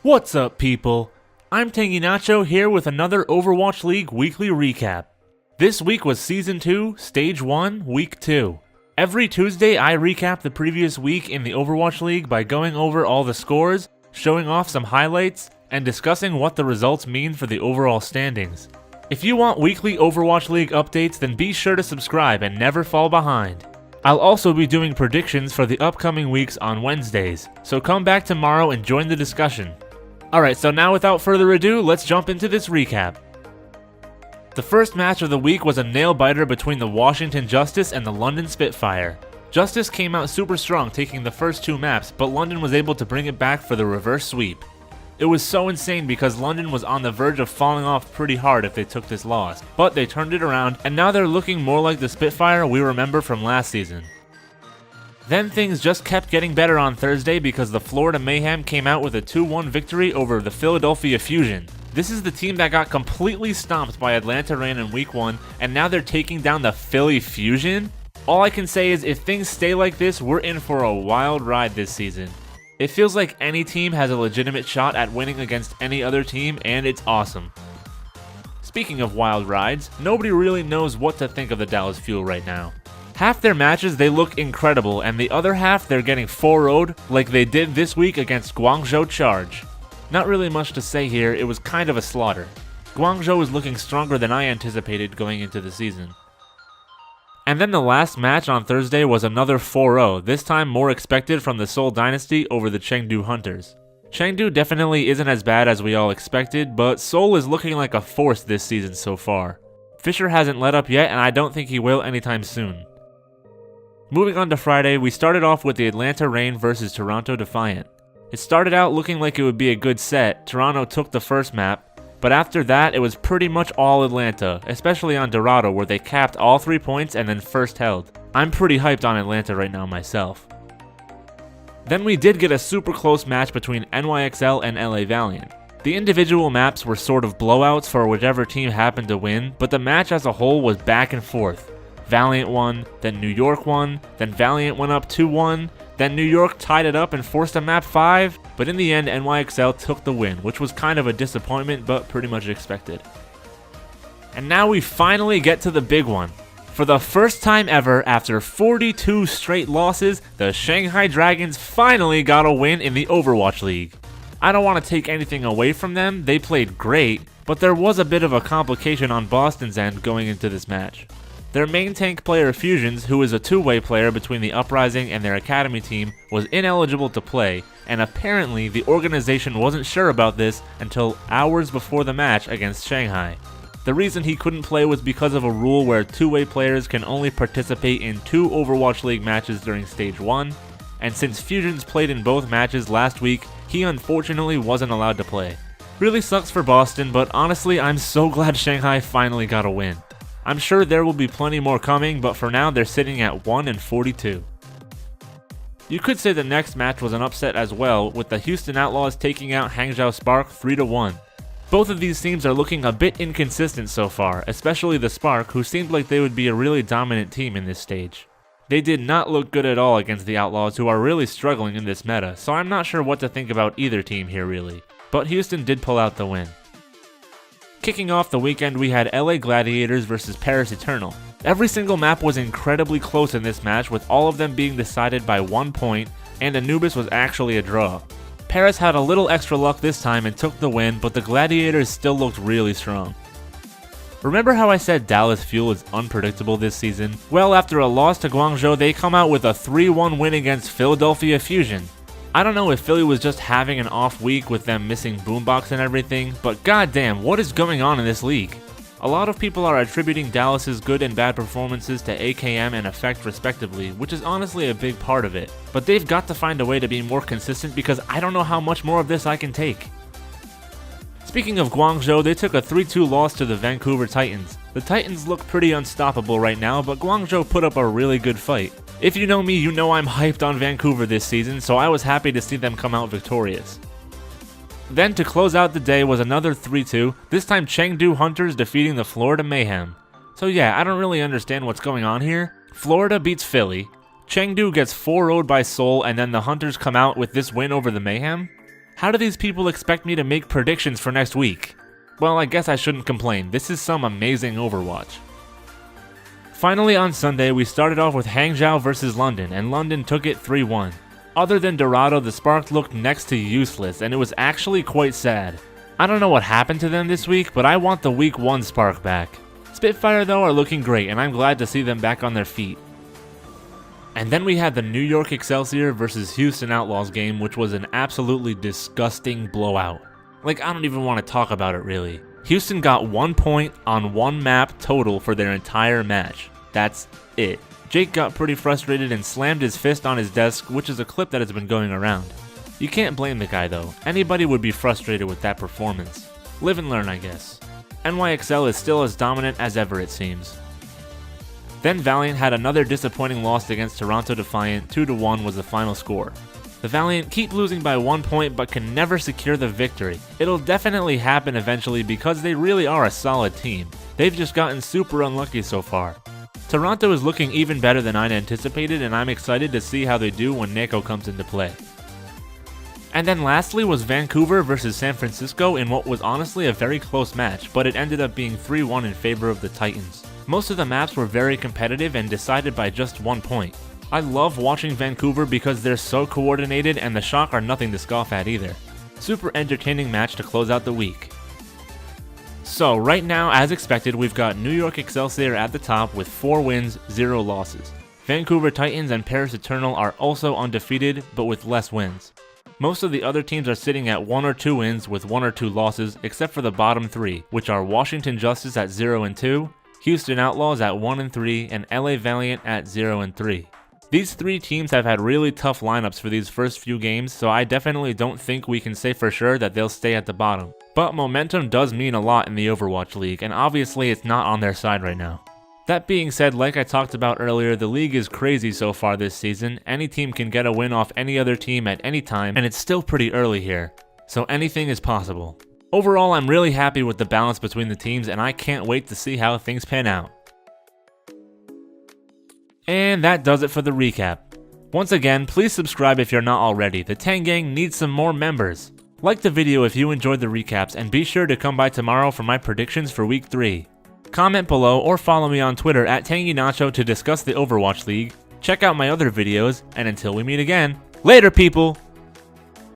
What's up, people? I'm Tangy Nacho here with another Overwatch League weekly recap. This week was Season 2, Stage 1, Week 2. Every Tuesday I recap the previous week in the Overwatch League by going over all the scores, showing off some highlights, and discussing what the results mean for the overall standings. If you want weekly Overwatch League updates, then be sure to subscribe and never fall behind. I'll also be doing predictions for the upcoming weeks on Wednesdays, so come back tomorrow and join the discussion. Alright, so now without further ado, let's jump into this recap. The first match of the week was a nail-biter between the Washington Justice and the London Spitfire. Justice came out super strong taking the first two maps, but London was able to bring it back for the reverse sweep. It was so insane because London was on the verge of falling off pretty hard if they took this loss, but they turned it around and now they're looking more like the Spitfire we remember from last season. Then things just kept getting better on Thursday because the Florida Mayhem came out with a 2-1 victory over the Philadelphia Fusion. This is the team that got completely stomped by Atlanta Reign in Week 1, and now they're taking down the Philly Fusion? All I can say is if things stay like this, we're in for a wild ride this season. It feels like any team has a legitimate shot at winning against any other team, and it's awesome. Speaking of wild rides, nobody really knows what to think of the Dallas Fuel right now. Half their matches they look incredible, and the other half they're getting 4-0'd like they did this week against Guangzhou Charge. Not really much to say here, it was kind of a slaughter. Guangzhou is looking stronger than I anticipated going into the season. And then the last match on Thursday was another 4-0, this time more expected from the Seoul Dynasty over the Chengdu Hunters. Chengdu definitely isn't as bad as we all expected, but Seoul is looking like a force this season so far. Fisher hasn't let up yet, and I don't think he will anytime soon. Moving on to Friday, we started off with the Atlanta Reign versus Toronto Defiant. It started out looking like it would be a good set. Toronto took the first map, but after that it was pretty much all Atlanta, especially on Dorado where they capped all 3 points and then first held. I'm pretty hyped on Atlanta right now myself. Then we did get a super close match between NYXL and LA Valiant. The individual maps were sort of blowouts for whichever team happened to win, but the match as a whole was back and forth. Valiant won, then New York won, then Valiant went up 2-1, then New York tied it up and forced a map 5, but in the end NYXL took the win, which was kind of a disappointment but pretty much expected. And now we finally get to the big one. For the first time ever, after 42 straight losses, the Shanghai Dragons finally got a win in the Overwatch League. I don't want to take anything away from them, they played great, but there was a bit of a complication on Boston's end going into this match. Their main tank player Fusions, who is a two-way player between the Uprising and their academy team, was ineligible to play, and apparently the organization wasn't sure about this until hours before the match against Shanghai. The reason he couldn't play was because of a rule where two-way players can only participate in 2 Overwatch League matches during Stage 1, and since Fusions played in both matches last week, he unfortunately wasn't allowed to play. Really sucks for Boston, but honestly I'm so glad Shanghai finally got a win. I'm sure there will be plenty more coming, but for now they're sitting at 1-42. You could say the next match was an upset as well, with the Houston Outlaws taking out Hangzhou Spark 3-1. Both of these teams are looking a bit inconsistent so far, especially the Spark, who seemed like they would be a really dominant team in this stage. They did not look good at all against the Outlaws, who are really struggling in this meta, so I'm not sure what to think about either team here really. But Houston did pull out the win. Kicking off the weekend, we had LA Gladiators versus Paris Eternal. Every single map was incredibly close in this match, with all of them being decided by 1 point, and Anubis was actually a draw. Paris had a little extra luck this time and took the win, but the Gladiators still looked really strong. Remember how I said Dallas Fuel is unpredictable this season? Well, after a loss to Guangzhou, they come out with a 3-1 win against Philadelphia Fusion. I don't know if Philly was just having an off week with them missing Boombox and everything, but goddamn, what is going on in this league? A lot of people are attributing Dallas's good and bad performances to AKM and Effect respectively, which is honestly a big part of it. But they've got to find a way to be more consistent because I don't know how much more of this I can take. Speaking of Guangzhou, they took a 3-2 loss to the Vancouver Titans. The Titans look pretty unstoppable right now, but Guangzhou put up a really good fight. If you know me, you know I'm hyped on Vancouver this season, so I was happy to see them come out victorious. Then to close out the day was another 3-2, this time Chengdu Hunters defeating the Florida Mayhem. So yeah, I don't really understand what's going on here. Florida beats Philly, Chengdu gets 4-0'd by Seoul, and then the Hunters come out with this win over the Mayhem? How do these people expect me to make predictions for next week? Well, I guess I shouldn't complain. This is some amazing Overwatch. Finally on Sunday, we started off with Hangzhou versus London, and London took it 3-1. Other than Dorado, the Spark looked next to useless, and it was actually quite sad. I don't know what happened to them this week, but I want the week 1 Spark back. Spitfire though are looking great, and I'm glad to see them back on their feet. And then we had the New York Excelsior versus Houston Outlaws game, which was an absolutely disgusting blowout. Like, I don't even want to talk about it really. Houston got 1 point on 1 map total for their entire match. That's it. Jake got pretty frustrated and slammed his fist on his desk, which is a clip that has been going around. You can't blame the guy though. Anybody would be frustrated with that performance. Live and learn, I guess. NYXL is still as dominant as ever, it seems. Then Valiant had another disappointing loss against Toronto Defiant. 2-1 was the final score. The Valiant keep losing by 1 point but can never secure the victory. It'll definitely happen eventually because they really are a solid team. They've just gotten super unlucky so far. Toronto is looking even better than I'd anticipated, and I'm excited to see how they do when Neko comes into play. And then lastly was Vancouver versus San Francisco in what was honestly a very close match, but it ended up being 3-1 in favor of the Titans. Most of the maps were very competitive and decided by just 1 point. I love watching Vancouver because they're so coordinated, and the Shock are nothing to scoff at either. Super entertaining match to close out the week. So right now, as expected, we've got New York Excelsior at the top with 4 wins, 0 losses. Vancouver Titans and Paris Eternal are also undefeated, but with less wins. Most of the other teams are sitting at 1 or 2 wins with 1 or 2 losses, except for the bottom 3, which are Washington Justice at 0-2, Houston Outlaws at 1-3, and LA Valiant at 0-3. These 3 teams have had really tough lineups for these first few games, so I definitely don't think we can say for sure that they'll stay at the bottom. But momentum does mean a lot in the Overwatch League, and obviously it's not on their side right now. That being said, like I talked about earlier, the league is crazy so far this season. Any team can get a win off any other team at any time, and it's still pretty early here, so anything is possible. Overall, I'm really happy with the balance between the teams, and I can't wait to see how things pan out. And that does it for the recap. Once again, please subscribe if you're not already. The Tang Gang needs some more members. Like the video if you enjoyed the recaps, and be sure to come by tomorrow for my predictions for week 3. Comment below or follow me on Twitter at TangyNacho to discuss the Overwatch League. Check out my other videos, and until we meet again, later people!